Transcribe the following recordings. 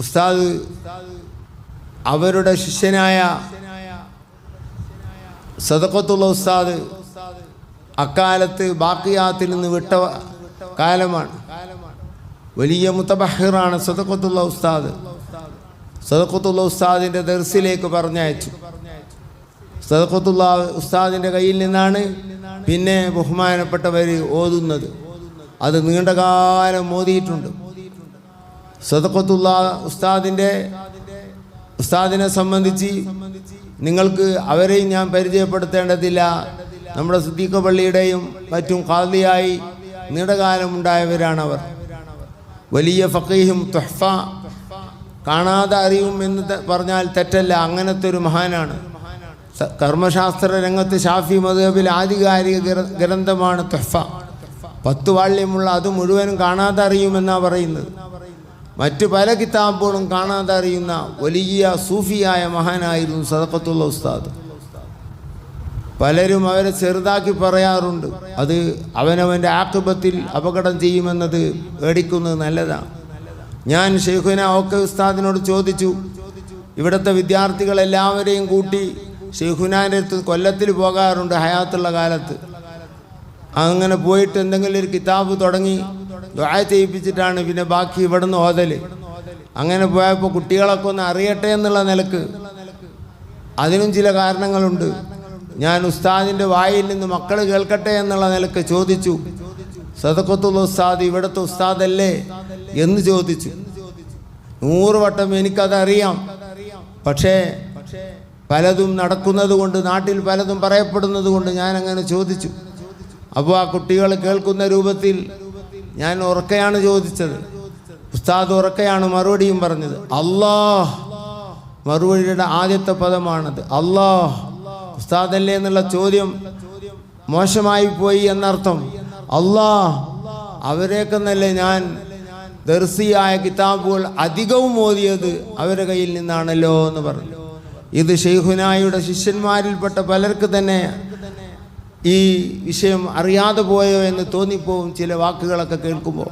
ഉസ്താദ് അവരുടെ ശിഷ്യനായ സദഖത്തുള്ള ഉസ്താദ് അക്കാലത്ത് ബാക്കിയാത്തിൽ നിന്ന് വിട്ട കാലമാണ്. വലിയ മുതബഹിറാണ് സദഖത്തുള്ള ഉസ്താദ്. സദഖത്തുള്ള ഉസ്താദിൻ്റെ ദർസിലേക്ക് പറഞ്ഞയച്ചു. സദഖത്തുള്ള ഉസ്താദിൻ്റെ കയ്യിൽ നിന്നാണ് പിന്നെ ബഹുമാനപ്പെട്ടവർ ഓതുന്നത്. അത് നീണ്ടകാലം ഓതിയിട്ടുണ്ട്. സദഖത്തുള്ള ഉസ്താദിനെ സംബന്ധിച്ച് നിങ്ങൾക്ക് അവരെയും ഞാൻ പരിചയപ്പെടുത്തേണ്ടതില്ല. നമ്മുടെ സിദ്ദീഖ് പള്ളിയുടെയും മറ്റും ഖാദിയായി നീണ്ടകാലം ഉണ്ടായവരാണവർ. വലിയ ഫഖീഹും തുഹ്ഫ കാണാതെ അറിയും എന്ന് പറഞ്ഞാൽ തെറ്റല്ല. അങ്ങനത്തെ ഒരു മഹാനാണ്. കർമ്മശാസ്ത്ര രംഗത്ത് ഷാഫി മദ്ഹബിൽ ആധികാരിക ഗ്രന്ഥമാണ് തുഹ്ഫ. 10 വാള്യമുള്ള അത് മുഴുവനും കാണാതെ അറിയുമെന്നാണ് പറയുന്നത്. മറ്റു പല കിതാബുകളും കാണാതെ അറിയുന്ന വലിയ സൂഫിയായ മഹാനായിരുന്നു സദഖത്തുള്ള ഉസ്താദ്. പലരും അവരെ ചെറുതാക്കി പറയാറുണ്ട്. അത് അവനവൻ്റെ ആഖിബത്തിൽ അപകടം ചെയ്യുമെന്നത് പേടിക്കുന്നത് നല്ലതാണ്. ഞാൻ ഷെയ്ഖുന ഒക്കെ ഉസ്താദിനോട് ചോദിച്ചു, ഇവിടുത്തെ വിദ്യാർത്ഥികളെല്ലാവരെയും കൂട്ടി ഷെയ്ഖുനാൻ്റെ അടുത്ത് കൊല്ലത്തിൽ പോകാറുണ്ട് ഹയാത്തുള്ള കാലത്ത്. അങ്ങനെ പോയിട്ട് എന്തെങ്കിലും ഒരു കിതാബ് തുടങ്ങി ദുആ ചെയ്യിപ്പിച്ചിട്ടാണ് പിന്നെ ബാക്കി ഇവിടെ നിന്ന് ഓതൽ. അങ്ങനെ പോയപ്പോൾ കുട്ടികളൊക്കെ ഒന്ന് അറിയട്ടെ എന്നുള്ള നിലക്ക്, അതിനും ചില കാരണങ്ങളുണ്ട്. ഞാൻ ഉസ്താദിൻ്റെ വായിൽ നിന്ന് മക്കൾ കേൾക്കട്ടെ എന്നുള്ള നിലക്ക് ചോദിച്ചു, സദഖത്തുൽ ഉസ്താദ് ഇവിടുത്തെ ഉസ്താദല്ലേ എന്ന് ചോദിച്ചു. 100 വട്ടം എനിക്കതറിയാം. പക്ഷേ പലതും നടക്കുന്നത് കൊണ്ട്, നാട്ടിൽ പലതും പറയപ്പെടുന്നത് കൊണ്ട് ഞാൻ അങ്ങനെ ചോദിച്ചു. അപ്പോൾ ആ കുട്ടികൾ കേൾക്കുന്ന രൂപത്തിൽ ഞാൻ ഉറക്കെയാണ് ചോദിച്ചത്. ഉസ്താദ് ഉറക്കെയാണ് മറുപടിയും പറഞ്ഞത്. അല്ലാഹ്, മറുപടിയുടെ ആദ്യത്തെ പദമാണത്, അല്ലാഹ്. ഉസ്താദല്ലേ എന്നുള്ള ചോദ്യം മോശമായി പോയി എന്നർത്ഥം. അല്ലാഹ്, അവരേക്കെന്നല്ലേ ഞാൻ ദർസിയായ കിതാബുകൾ അധികവും ഓതിയത് അവരുടെ കയ്യിൽ നിന്നാണല്ലോ എന്ന് പറഞ്ഞു. ഇത് ഷെയ്ഖുനായുടെ ശിഷ്യന്മാരിൽപ്പെട്ട പലർക്ക് തന്നെ ഈ വിഷയം അറിയാതെ പോയോ എന്ന് തോന്നിപ്പോവും ചില വാക്കുകളൊക്കെ കേൾക്കുമ്പോൾ.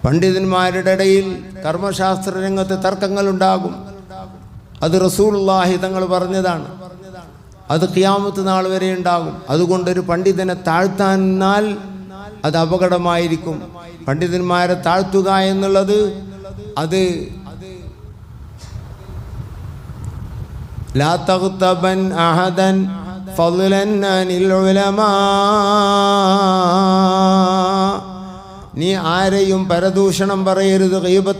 പണ്ഡിതന്മാരുടെ ഇടയിൽ കർമ്മശാസ്ത്ര രംഗത്ത് തർക്കങ്ങളുണ്ടാകും. അത് റസൂലുള്ളാഹി തങ്ങൾ പറഞ്ഞതാണ്. അത് ഖിയാമത്ത് നാൾ വരെ ഉണ്ടാകും. അതുകൊണ്ടൊരു പണ്ഡിതനെ താഴ്ത്താൻ നിന്നാൽ അത് അപകടമായിരിക്കും. പണ്ഡിതന്മാരെ താഴ്ത്തുക എന്നുള്ളത് അത് ലാ തഗ്തബൻ അഹദൻ ഫളൻ അനിൽ ഉലമാ, നീ ആരെയും പരദൂഷണം പറയരുത്, ഗീബത്ത്